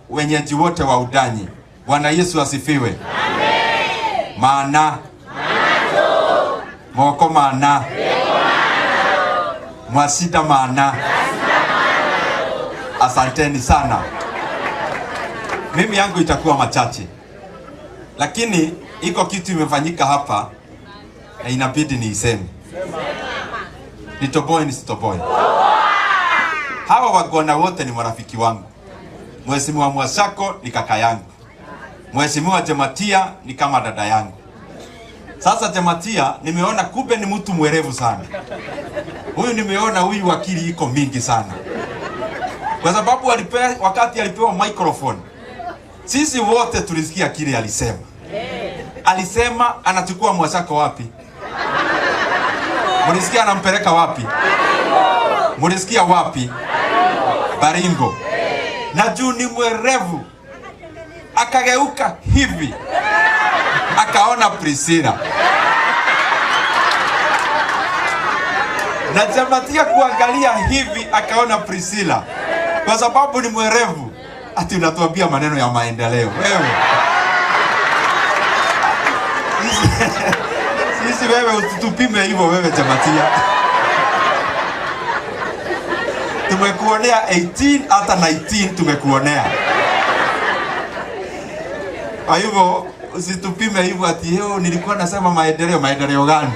wenyeji wote wa Udanyi. Bwana Yesu asifiwe. Amen. Maana moko maana mwasida maana. Asanteni sana. Mimi yangu itakuwa machache, lakini iko kitu imefanyika hapa na inabidi niiseme. Nitoboe nisitoboe. Hawa wagona wote ni marafiki wangu. Mheshimiwa Mwashako ni kaka yangu. Mheshimiwa Jematia ni kama dada yangu. Sasa Jematia nimeona kumbe ni mtu mwerevu sana. Huyu nimeona huyu wakili iko mingi sana. Kwa sababu wakati alipewa microphone, sisi wote tulisikia kile alisema. Alisema anachukua Mwashako wapi? Mulisikia anampeleka wapi? Mulisikia wapi? Baringo. Na juu ni mwerevu, akageuka hivi, akaona Priscilla. Na Jematia kuangalia hivi, akaona Priscilla. Kwa sababu ni mwerevu, ati unatuambia maneno ya maendeleo. Wewe sisi wewe usitupime hivyo wewe Jematia. Tumekuonea 18 hata 19 tumekuonea. Kwa hivyo usitupime hivyo ati leo nilikuwa nasema maendeleo. Maendeleo gani?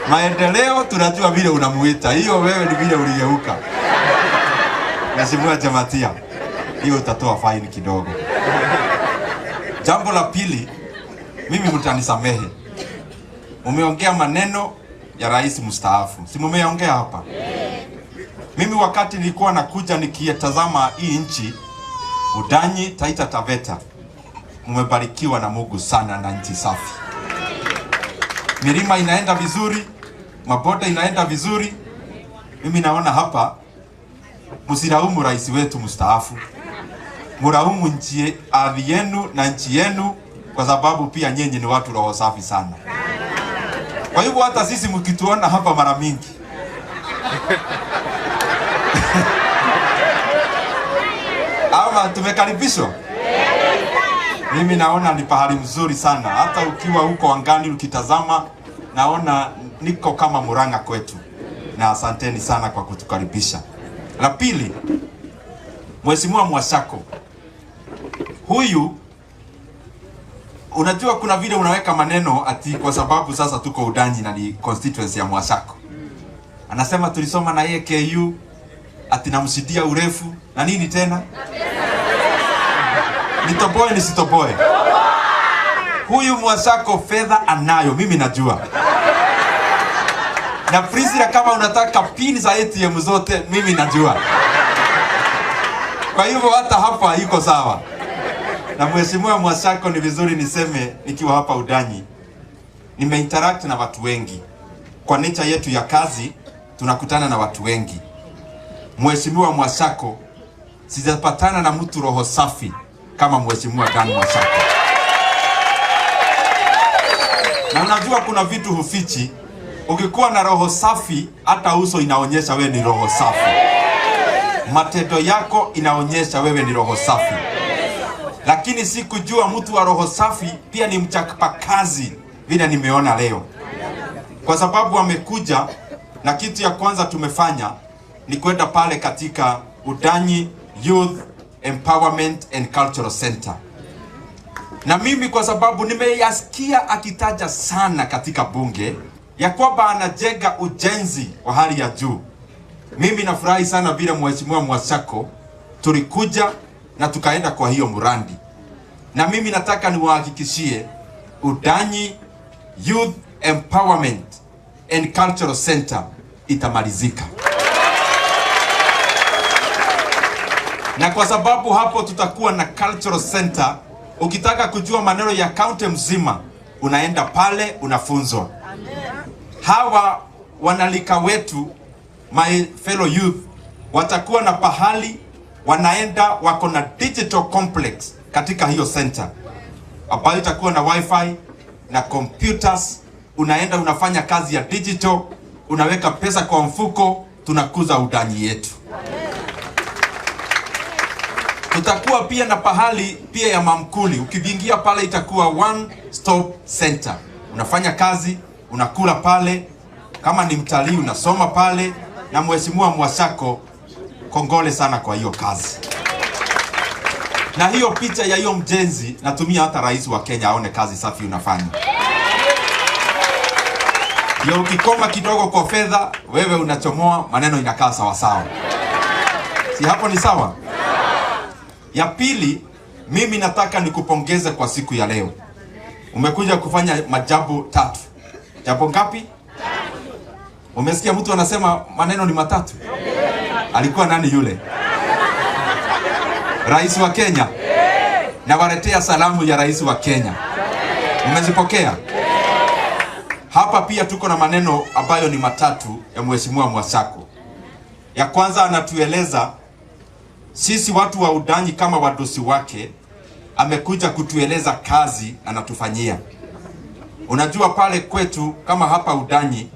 Maendeleo tunajua vile unamuita. Hiyo wewe ni vile uligeuka. Mheshimiwa Jematia, hiyo utatoa faini kidogo. Jambo la pili, mimi mtanisamehe. Umeongea maneno ya rais mstaafu. Si mumeongea hapa? Mimi wakati nilikuwa nakuja nikitazama hii nchi, Udanyi, Taita, Taveta, mmebarikiwa na Mungu sana na nchi safi. Milima inaenda vizuri, maboda inaenda vizuri. Mimi naona hapa msiraumu rais wetu mstaafu. Muraumu nchi ardhi yenu na nchi yenu, kwa sababu pia nyinyi ni watu roho safi sana. Kwa hivyo hata sisi mkituona hapa mara mingi ama tumekaribishwa. Mimi naona ni pahali mzuri sana. Hata ukiwa huko angani ukitazama, naona niko kama Murang'a kwetu. Na asanteni sana kwa kutukaribisha. La pili, Mheshimiwa Mwashako. Huyu unajua kuna vile unaweka maneno ati kwa sababu sasa tuko Udanyi na ni constituency ya Mwashako. Anasema tulisoma na yeye KU, ati namshidia urefu na nini tena? Nitoboe nisitoboe. Huyu Mwashako fedha anayo, mimi najua. Na Priscilla kama unataka pin za ATM zote, mimi najua. Kwa hivyo hata hapa iko sawa. Na Mheshimiwa Mwashako, ni vizuri niseme nikiwa hapa Udanyi, nimeinteract na watu wengi. Kwa nature yetu ya kazi tunakutana na watu wengi. Mheshimiwa Mwashako, sijapatana na mtu roho safi kama Mheshimiwa Dan Mwashako. Na unajua kuna vitu hufichi. Ukikuwa na roho safi, hata uso inaonyesha wewe ni roho safi. Matendo yako inaonyesha wewe ni roho safi. Lakini si kujua mtu wa roho safi pia ni mchapakazi vile nimeona leo. Kwa sababu amekuja na kitu ya kwanza tumefanya ni kwenda pale katika Udanyi Youth Empowerment and Cultural Center. Na mimi kwa sababu nimeyasikia akitaja sana katika bunge ya kwamba anajenga ujenzi wa hali ya juu. Mimi nafurahi sana vile Mheshimiwa Mwashako tulikuja na tukaenda kwa hiyo murandi. Na mimi nataka niwahakikishie Udanyi Youth Empowerment and Cultural Center itamalizika. Na kwa sababu hapo tutakuwa na Cultural Center, ukitaka kujua maneno ya county mzima, unaenda pale unafunzwa. Hawa wanalika wetu, my fellow youth, watakuwa na pahali wanaenda, wako na digital complex katika hiyo center ambayo itakuwa na wifi na computers. Unaenda unafanya kazi ya digital, unaweka pesa kwa mfuko, tunakuza Udanyi yetu. Tutakuwa pia na pahali pia ya mamkuli. Ukiingia pale itakuwa one stop center. Unafanya kazi, unakula pale, kama ni mtalii unasoma pale, na Mheshimiwa Mwashako, kongole sana kwa hiyo kazi. Na hiyo picha ya hiyo mjenzi natumia hata rais wa Kenya aone kazi safi unafanya. Ndio ukikoma kidogo kwa fedha, wewe unachomoa, maneno inakaa sawa sawa. Si hapo ni sawa? Ya pili, mimi nataka nikupongeze kwa siku ya leo. Umekuja kufanya majambo 3. Jambo ngapi? 3. Umesikia mtu anasema maneno ni 3? Alikuwa nani yule? Rais wa Kenya. Na waletea salamu ya rais wa Kenya. Umezipokea? Hapa pia tuko na maneno ambayo ni 3 ya Mheshimiwa Mwashako. Ya kwanza anatueleza sisi watu wa Udanyi kama wadosi wake, amekuja kutueleza kazi anatufanyia. Unajua pale kwetu kama hapa Udanyi,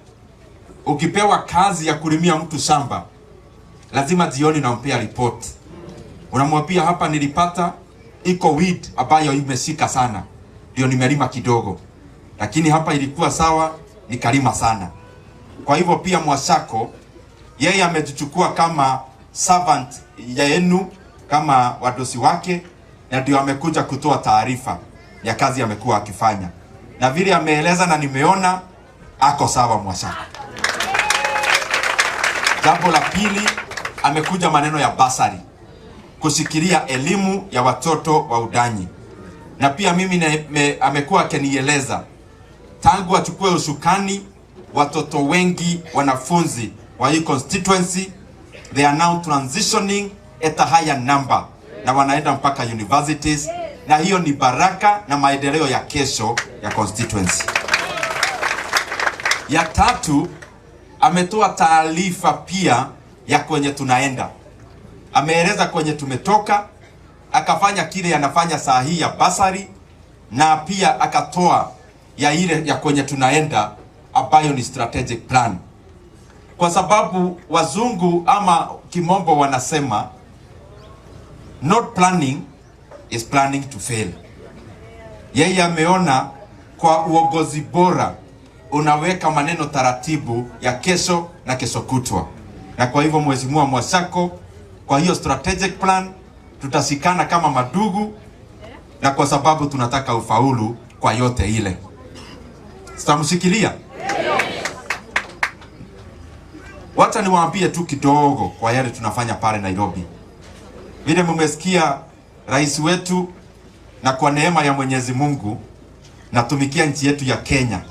ukipewa kazi ya kulimia mtu shamba, lazima jioni nampea report. Unamwambia hapa nilipata iko weed ambayo imeshika sana, ndio nimelima kidogo. Lakini hapa ilikuwa sawa, nikalima sana. Kwa hivyo pia Mwashako yeye amejichukua kama servant yenu kama wadosi wake, na ndio amekuja kutoa taarifa ya kazi amekuwa akifanya. Na vile ameeleza na nimeona ako sawa Mwashako. Jambo la pili, amekuja maneno ya basari, kushikilia elimu ya watoto wa Udanyi. Na pia mimi amekuwa akinieleza tangu achukue usukani, watoto wengi wanafunzi wa hii constituency they are now transitioning at a higher number, na wanaenda mpaka universities, na hiyo ni baraka na maendeleo ya kesho ya constituency. Ya tatu, ametoa taarifa pia ya kwenye tunaenda. Ameeleza kwenye tumetoka, akafanya kile anafanya saa hii ya basari, na pia akatoa ya ile ya kwenye tunaenda ambayo ni strategic plan. Kwa sababu wazungu ama kimombo wanasema not planning is planning to fail. Yeye ameona kwa uongozi bora unaweka maneno taratibu ya kesho na kesho kutwa. Na kwa hivyo Mheshimiwa Mwashako, kwa hiyo strategic plan tutasikana kama madugu, na kwa sababu tunataka ufaulu kwa yote ile. Sitamshikilia. Wacha niwaambie tu kidogo kwa yale tunafanya pale Nairobi. Vile mmesikia rais wetu, na kwa neema ya Mwenyezi Mungu natumikia nchi yetu ya Kenya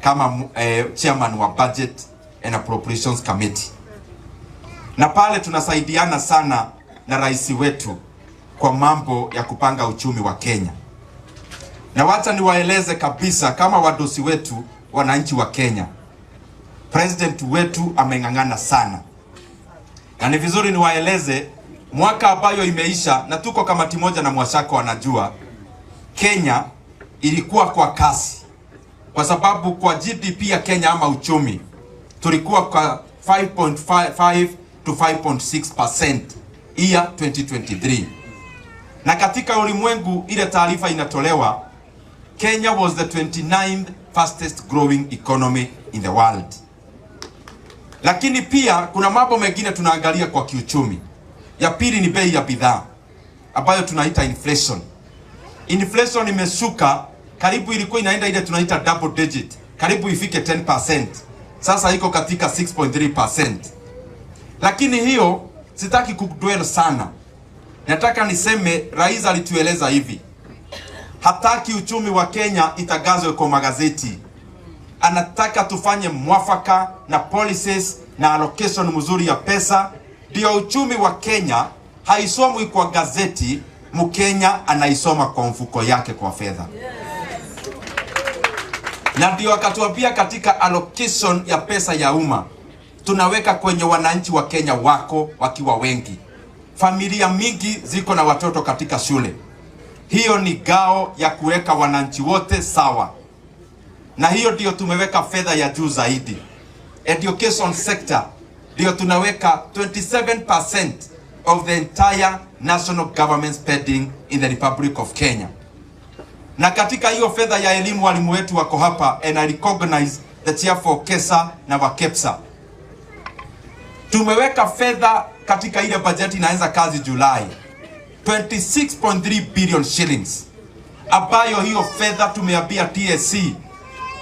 kama chairman wa Budget and Appropriations Committee. Na pale tunasaidiana sana na rais wetu kwa mambo ya kupanga uchumi wa Kenya. Na wacha niwaeleze kabisa kama wadosi wetu, wananchi wa Kenya, president wetu ameng'ang'ana sana. Na ni vizuri niwaeleze mwaka ambayo imeisha, na tuko kamati moja na Mwashako anajua, Kenya ilikuwa kwa kasi. Kwa sababu kwa GDP ya Kenya ama uchumi, tulikuwa kwa 5.5 to 5.6% year 2023. Na katika ulimwengu ile taarifa inatolewa, Kenya was the 29th fastest growing economy in the world. Lakini pia kuna mambo mengine tunaangalia kwa kiuchumi. Ya pili ni bei ya bidhaa ambayo tunaita inflation. Inflation imeshuka, karibu ilikuwa inaenda ile tunaita double digit, karibu ifike 10%. Sasa iko katika 6.3%. Lakini hiyo sitaki kudwell sana. Nataka niseme rais alitueleza hivi. Hataki uchumi wa Kenya itagazwe kwa magazeti. Anataka tufanye mwafaka na policies na allocation mzuri ya pesa, ndio uchumi wa Kenya haisomwi kwa gazeti, Mkenya anaisoma kwa mfuko yake kwa fedha. Na ndio akatuambia katika allocation ya pesa ya umma tunaweka kwenye wananchi wa Kenya wako wakiwa wengi. Familia mingi ziko na watoto katika shule. Hiyo ni gao ya kuweka wananchi wote sawa. Na hiyo ndio tumeweka fedha ya juu zaidi. Education sector ndio tunaweka 27% of the entire national government spending in the Republic of Kenya. Na katika hiyo fedha ya elimu, walimu wetu wako hapa, and I recognize the chair for KESA na WAKEPSA. Tumeweka fedha katika ile bajeti inaanza kazi Julai, 26.3 billion shillings, ambayo hiyo fedha tumeambia TSC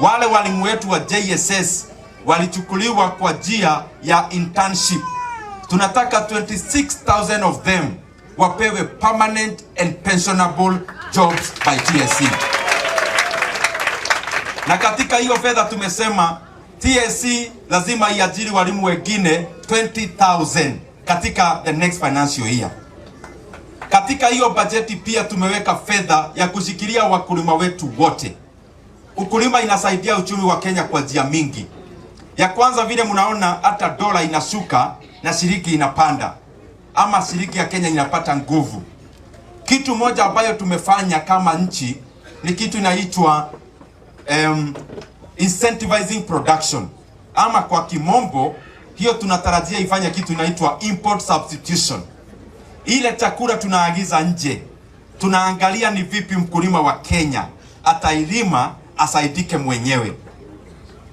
wale walimu wetu wa JSS walichukuliwa kwa njia ya internship. Tunataka 26,000 of them wapewe permanent and pensionable jobs by TSC. Na katika hiyo fedha tumesema TSC lazima iajiri walimu wengine 20,000 katika the next financial year. Katika hiyo bajeti pia tumeweka fedha ya kushikilia wakulima wetu wote. Ukulima inasaidia uchumi wa Kenya kwa njia mingi. Ya kwanza, vile mnaona hata dola inashuka na shilingi inapanda, ama shilingi ya Kenya inapata nguvu. Kitu moja ambayo tumefanya kama nchi ni kitu inaitwa incentivizing production, ama kwa kimombo hiyo tunatarajia ifanye kitu inaitwa import substitution. Ile chakula tunaagiza nje, tunaangalia ni vipi mkulima wa Kenya atailima asaidike mwenyewe.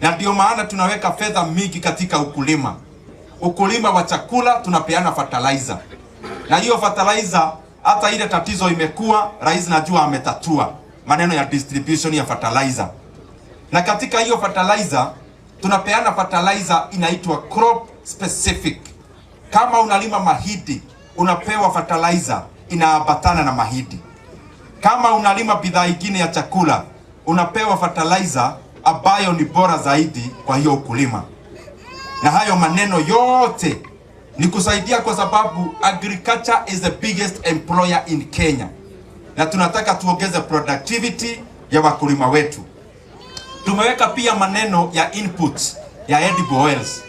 Na ndio maana tunaweka fedha mingi katika ukulima. Ukulima wa chakula tunapeana fertilizer. Na hiyo fertilizer, hata ile tatizo imekuwa, rais najua ametatua maneno ya distribution ya fertilizer. Na katika hiyo fertilizer tunapeana fertilizer inaitwa crop specific. Kama unalima mahindi, unapewa fertilizer inaambatana na mahindi. Kama unalima bidhaa nyingine ya chakula, unapewa fertilizer ambayo ni bora zaidi kwa hiyo ukulima. Na hayo maneno yote ni kusaidia, kwa sababu agriculture is the biggest employer in Kenya. Na tunataka tuongeze productivity ya wakulima wetu. Tumeweka pia maneno ya input ya edible oils.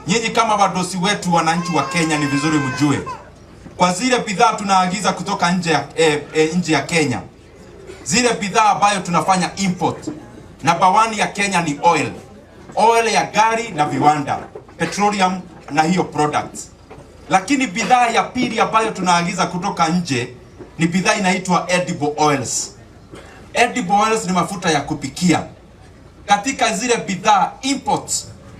Nyinyi kama wadosi wetu, wananchi wa Kenya, ni vizuri mjue kwa zile bidhaa tunaagiza kutoka nje ya Kenya, zile bidhaa ambayo tunafanya import, namba 1 ya Kenya ni oil ya gari na viwanda, petroleum na hiyo products. Lakini bidhaa ya pili ambayo tunaagiza kutoka nje ni bidhaa inaitwa edible oils. Edible oils ni mafuta ya kupikia. Katika zile bidhaa, import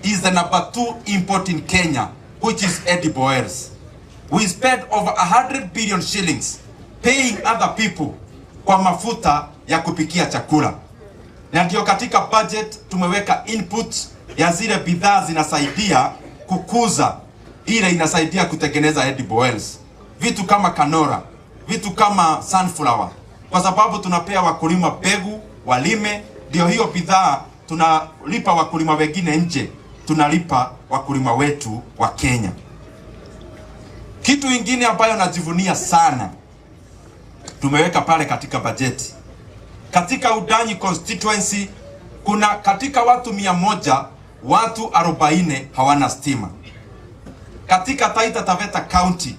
is the number 2 import in Kenya, which is edible oils. We spend over 100 billion shillings paying other people kwa mafuta ya kupikia chakula. Na ndio katika budget tumeweka input ya zile bidhaa zinasaidia kukuza, ile inasaidia kutengeneza edible oils. Vitu kama canola, vitu kama sunflower. Kwa sababu tunapea wakulima mbegu walime, ndio hiyo bidhaa tunalipa wakulima wengine nje, tunalipa wakulima wetu wa Kenya. Kitu ingine ambayo najivunia sana tumeweka pale katika bajeti. Katika Udanyi constituency kuna katika watu 100, watu 40 hawana stima. Katika Taita Taveta County,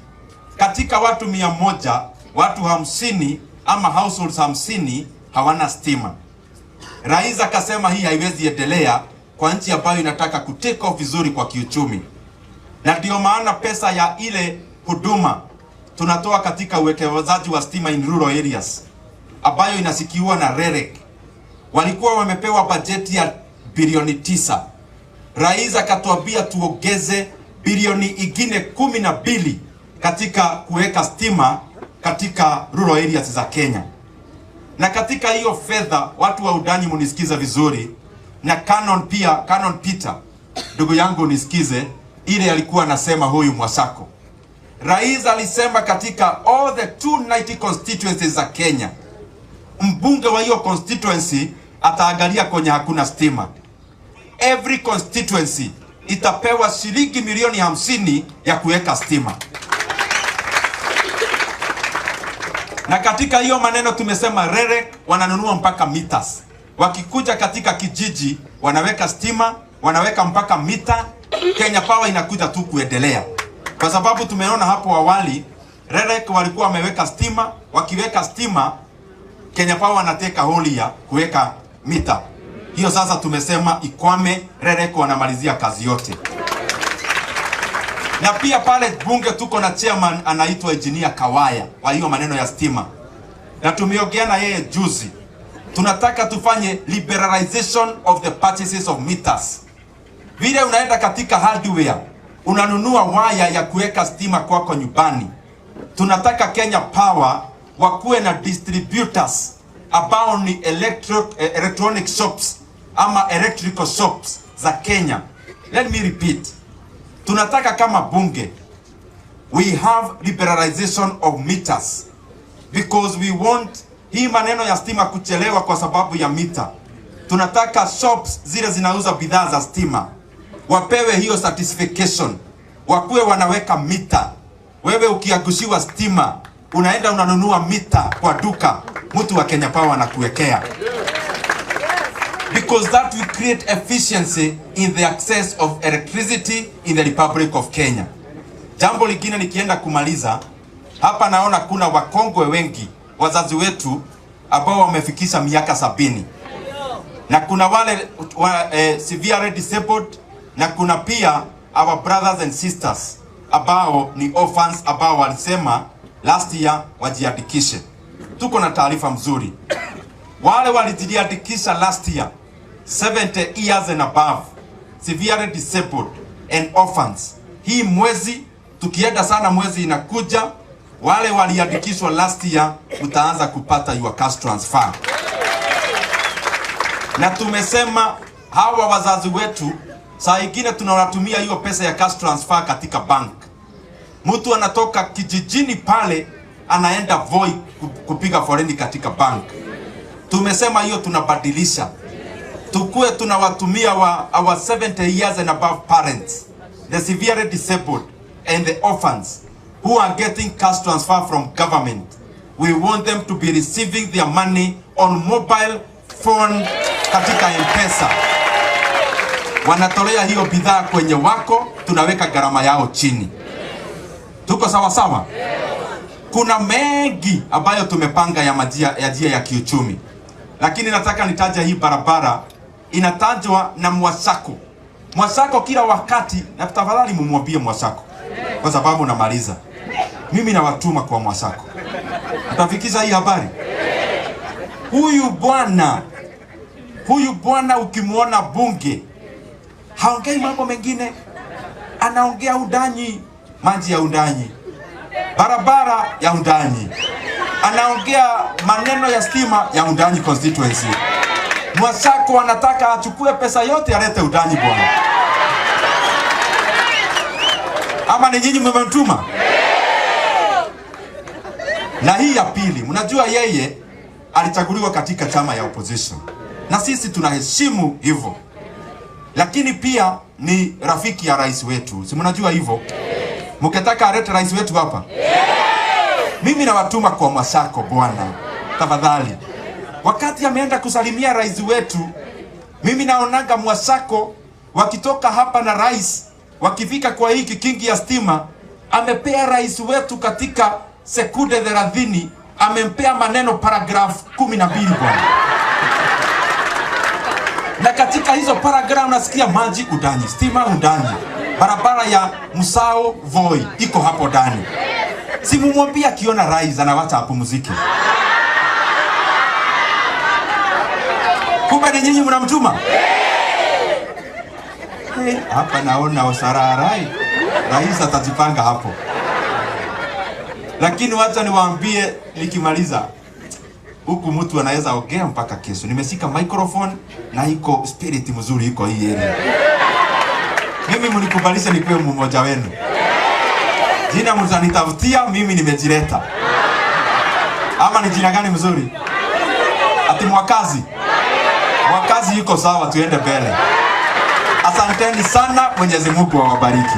katika watu 100, watu 50 ama households 50 hawana stima. Rais akasema hii haiwezi endelea kwa nchi ambayo inataka kutake off vizuri kwa kiuchumi. Na ndio maana pesa ya ile huduma tunatoa katika uwekezaji wa stima in rural areas, ambayo inasikiwa na REREC. Walikuwa wamepewa bajeti ya bilioni 9. Rais akatuambia tuongeze bilioni ingine 12 katika kuweka stima katika rural areas za Kenya. Na katika hiyo fedha, watu wa Udanyi munisikize vizuri, na Canon Peter, ndugu yangu unisikize, ile alikuwa anasema huyu Mwasako. Rais alisema katika all the 290 constituencies za Kenya, mbunge wa hiyo constituency ataangalia kwenye hakuna stima. Every constituency itapewa shilingi milioni 50 ya kuweka stima. Na katika hiyo maneno tumesema REREC wananunua mpaka meters. Wakikuja katika kijiji wanaweka stima, wanaweka mpaka mita. Kenya Power inakuja tu kuendelea. Kwa sababu tumeona hapo awali REREC walikuwa wameweka stima, wakiweka stima Kenya Power wanateka holi ya kuweka mita. Hiyo sasa tumesema ikwame, REREC wanamalizia kazi yote. Na pia pale bunge tuko na chairman anaitwa Engineer Kawaya kwa hiyo maneno ya stima. Na tumeongea na yeye juzi. Tunataka tufanye liberalization of the purchases of meters. Vile unaenda katika hardware, unanunua waya ya kuweka stima kwako nyumbani. Tunataka Kenya Power wakuwe na distributors ambao ni electronic shops ama electrical shops za Kenya. Let me repeat. Tunataka kama bunge, we have liberalization of meters because we want hii maneno ya stima kuchelewa kwa sababu ya mita. Tunataka shops zile zinauza bidhaa za stima wapewe hiyo certification, wakuwe wanaweka mita. Wewe ukiagushiwa stima unaenda unanunua mita kwa duka, mtu wa Kenya Power anakuwekea. Because that will create efficiency in the access of electricity in the Republic of Kenya. Jambo lingine nikienda kumaliza, hapa naona kuna wakongwe wengi, wazazi wetu ambao wamefikisha miaka 70. Na kuna wale severely disabled, na kuna pia our brothers and sisters ambao ni orphans ambao walisema last year wajiandikishe. Tuko na taarifa mzuri. Wale walijiandikisha last year 70 years and above, severely disabled and orphans. Hii mwezi tukienda sana, mwezi inakuja, wale waliandikishwa last year utaanza kupata your cash transfer. Na tumesema hawa wazazi wetu saa ingine tunawatumia hiyo pesa ya cash transfer katika bank. Mtu anatoka kijijini pale anaenda Voi kupiga foleni katika bank. Tumesema hiyo tunabadilisha. Tukue tunawatumia our 70 years and above parents, the severely disabled and the orphans who are getting cash transfer from government. We want them to be receiving their money on mobile phone katika M-Pesa. Wanatolea hiyo bidhaa kwenye wako, tunaweka gharama yao chini. Tuko sawa sawa? Kuna mengi ambayo tumepanga ya njia ya kiuchumi. Lakini nataka nitaja hii barabara inatajwa na Mwasako. Mwasako kila wakati, na tafadhali mumwambie Mwasako kwa sababu namaliza. Mimi nawatuma kwa Mwasako. Utafikisha hii habari? Huyu bwana ukimuona bunge haongei mambo mengine, anaongea undanyi, maji ya undanyi, barabara ya undanyi, anaongea maneno ya stima ya undanyi constituency. Mwasako anataka achukue pesa yote alete undanyi bwana. Ama ni nyinyi mmemtuma? Na hii ya pili, mnajua yeye alichaguliwa katika chama ya opposition. Na sisi tunaheshimu hivyo. Lakini pia ni rafiki ya rais wetu. Si mnajua hivyo? Mkitaka alete rais wetu hapa? Mimi nawatuma kwa Mwasako bwana. Tafadhali. Wakati ameenda kusalimia rais wetu, mimi naonanga Mwasako wakitoka hapa na rais, wakifika kwa hii kikingi ya stima, amepea rais wetu katika sekunde 30, amempea maneno paragraph 12 bwana. Na katika hizo paragraph nasikia maji undanyi, stima undanyi, barabara ya Musao Voi iko hapo ndani. Simumwambia akiona rais anawacha apumzike. Kumbe ni nyinyi mnamtuma? Hapa naona usararai. Rais atajipanga hapo. Lakini wacha niwaambie nikimaliza. Huku mtu anaweza ongea mpaka kesho. Nimeshika microphone na iko spirit mzuri iko hii area. Mimi mnikubalisha nikuwe mmoja wenu. Jina mzanitafutia, mimi nimejileta. Ama ni jina gani mzuri? Ati Mwakazi. Mwakazi yuko sawa, tuende mbele. Asanteni sana, Mwenyezi Mungu awabariki.